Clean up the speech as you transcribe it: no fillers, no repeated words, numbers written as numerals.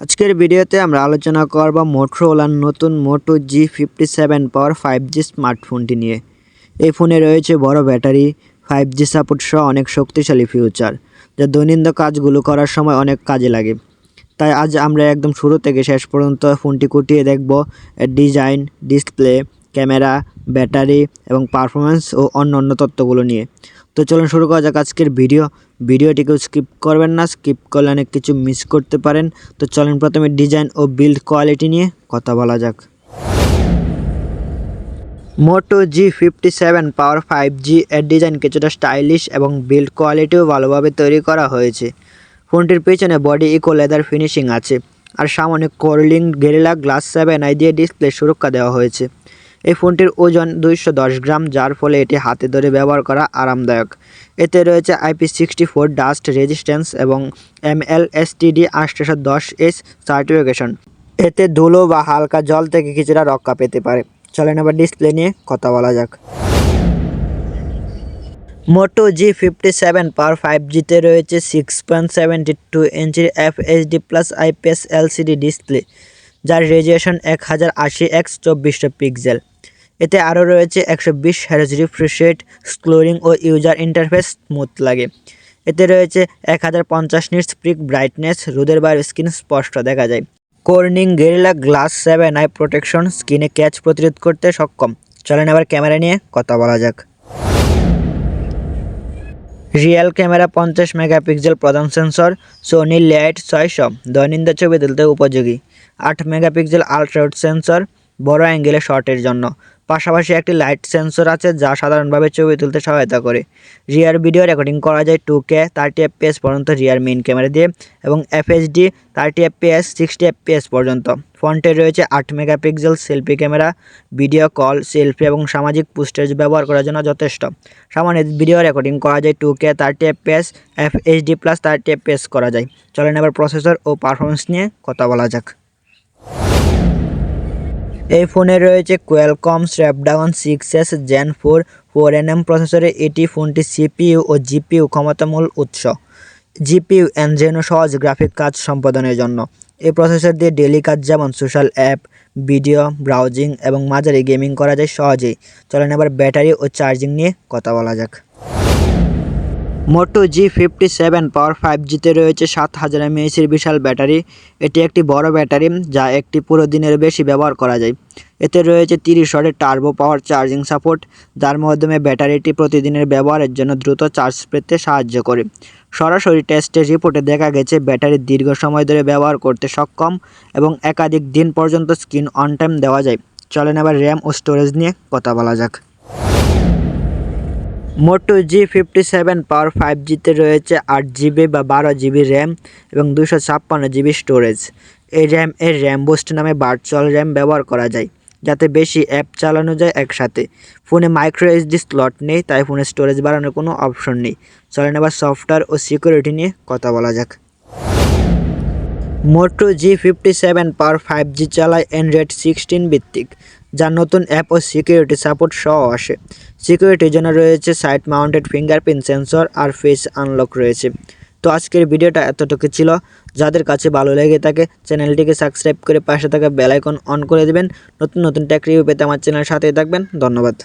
আজকের ভিডিওতে আমরা আলোচনা করব মোটরোলার নতুন মোটো G57 পাওয়ার 5G স্মার্টফোনটি নিয়ে। এই ফোনে রয়েছে বড় ব্যাটারি, 5G সাপোর্ট সহ অনেক শক্তিশালী ফিউচার, যা দৈনন্দিন কাজগুলো করার সময় অনেক কাজে লাগে। তাই আজ আমরা একদম শুরু থেকে শেষ পর্যন্ত ফোনটি খুঁটিয়ে দেখব এর ডিজাইন, ডিসপ্লে, ক্যামেরা, ব্যাটারি এবং পারফরম্যান্স ও অন্যান্য তথ্যগুলো নিয়ে। তো চলুন শুরু করা যাক আজকের ভিডিওটিকে স্কিপ করবেন না, স্কিপ করলে অনেক কিছু মিস করতে পারেন। তো চলুন প্রথমে ডিজাইন ও বিল্ড কোয়ালিটি নিয়ে কথা বলা যাক। মোটো G57 পাওয়ার 5G এর ডিজাইন কিছুটা স্টাইলিশ এবং বিল্ড কোয়ালিটিও ভালোভাবে তৈরি করা হয়েছে। ফোনটির পেছনে বডি ইকো লেদার ফিনিশিং আছে, আর সামনে কোরলিং গেরিলা গ্লাস 7i দিয়ে ডিসপ্লে সুরক্ষা দেওয়া হয়েছে। এই ফোনটির ওজন 210 গ্রাম, যার ফলে এটি হাতে ধরে ব্যবহার করা আরামদায়ক। এতে রয়েছে IP64 ডাস্ট রেজিস্ট্যান্স এবং MLSTD 810H সার্টিফিকেশন। এতে ধুলো বা হালকা জল থেকে কিছুটা রক্ষা পেতে পারে। চলেন এবার ডিসপ্লে নিয়ে কথা বলা যাক। মোটো G57 পাওয়ার 5Gতে রয়েছে 6.72 ইঞ্চির FHD+ IPS LCD ডিসপ্লে, যার রেজুলেশন 1080x2400 পিক্সেল। এতে আরও রয়েছে 120 Hz রিফ্রেশ রেট, স্ক্রোলিং ও ইউজার ইন্টারফেস স্মুথ লাগে। এতে রয়েছে 1050 নিটস পিক ব্রাইটনেস, রোদের বাইরে স্ক্রিন স্পষ্ট দেখা যায়। Corning guerrilla glass 7i protection স্ক্রিনে ক্যাচ প্রতিরোধ করতে সক্ষম। চলেন এবার ক্যামেরা নিয়ে কথা বলা যাক। রিয়েল ক্যামেরা 50 মেগাপিক্সেল প্রধান সেন্সর, সোনি লাইট 600 দৈনন্দিন ছবি তুলতে উপযোগী। 8 মেগাপিক্সেল আলট্রাউড সেন্সর বড় অ্যাঙ্গেলে শটের জন্য। পাশাপাশি একটি লাইট সেন্সর আছে যা সাধারণভাবে ছবি তুলতে সহায়তা করে। রিয়ার ভিডিও রেকর্ডিং করা যায় 2K 30 fps পর্যন্ত রিয়ার মেইন ক্যামেরা দিয়ে এবং FHD 30 fps 60 fps পর্যন্ত। ফ্রন্টে রয়েছে 8 megapixel selfie camera, video call, selfie এবং সামাজিক পোস্টেজ ব্যবহার করার জন্য যথেষ্ট। সামনে ভিডিও রেকর্ডিং করা যায় 2K 30 fps, FHD+ 30 fps করা যায়। চলেন এবার প্রসেসর ও পারফরমেন্স নিয়ে কথা বলা যাক। এই ফোনে রয়েছে Qualcomm Snapdragon 6s Gen 4 4nm প্রসেসরে। এটি ফোনটি CPU ও GPU ক্ষমতামূল উৎস। GPU এনজেনো সহজ গ্রাফিক কাজ সম্পাদনের জন্য। এই প্রসেসর দিয়ে ডেইলি কাজ যেমন সোশ্যাল অ্যাপ, ভিডিও ব্রাউজিং এবং মাঝারি গেমিং করা যায় সহজেই। চলেন এবার ব্যাটারি ও চার্জিং নিয়ে কথা বলা যাক। মোটো G57 পাওয়ার 5Gতে রয়েছে 7000 mAh বিশাল ব্যাটারি। এটি একটি বড় ব্যাটারি যা একটি পুরো দিনের বেশি ব্যবহার করা যায়। এতে রয়েছে 30 ওয়াটের টার্বো পাওয়ার চার্জিং সাপোর্ট, যার মাধ্যমে ব্যাটারিটি প্রতিদিনের ব্যবহারের জন্য দ্রুত চার্জ পেতে সাহায্য করে। সরাসরি টেস্টের রিপোর্টে দেখা গেছে ব্যাটারি দীর্ঘ সময় ধরে ব্যবহার করতে সক্ষম এবং একাধিক দিন পর্যন্ত স্ক্রিন অন টাইম দেওয়া যায়। চলেন এবার র্যাম ও স্টোরেজ নিয়ে কথা বলা যাক। মোটো G57 পাওয়ার 5Gতে রয়েছে 8GB বা 12GB র্যাম এবং 256GB স্টোরেজ। এই র্যাম বুস্ট নামে ভার্চুয়াল র্যাম ব্যবহার করা যায়, যাতে বেশি অ্যাপ চালানো যায় একসাথে। ফোনে মাইক্রো SD স্লট নেই, তাই ফোনে স্টোরেজ বাড়ানোর কোনো অপশন নেই। চলেন এবার সফটওয়্যার ও সিকিউরিটি নিয়ে কথা বলা যাক। মোটো G57 পাওয়ার 5G চালায় অ্যান্ড্রয়েড 16 ভিত্তিক, যা নতুন অ্যাপ ও সিকিউরিটি সাপোর্ট সহ আসে। সিকিউরিটির জন্য রয়েছে সাইড মাউন্টেড ফিঙ্গারপ্রিন্ট সেন্সর আর ফেস আনলক রয়েছে। তো আজকের ভিডিওটা এতটুকু ছিল। যাদের কাছে ভালো লেগে থাকে চ্যানেলটিকে সাবস্ক্রাইব করে পাশে থাকা বেল আইকন অন করে দেবেন। নতুন টেক রিভিউ পেতে আমার চ্যানেলের সাথেই থাকবেন। ধন্যবাদ।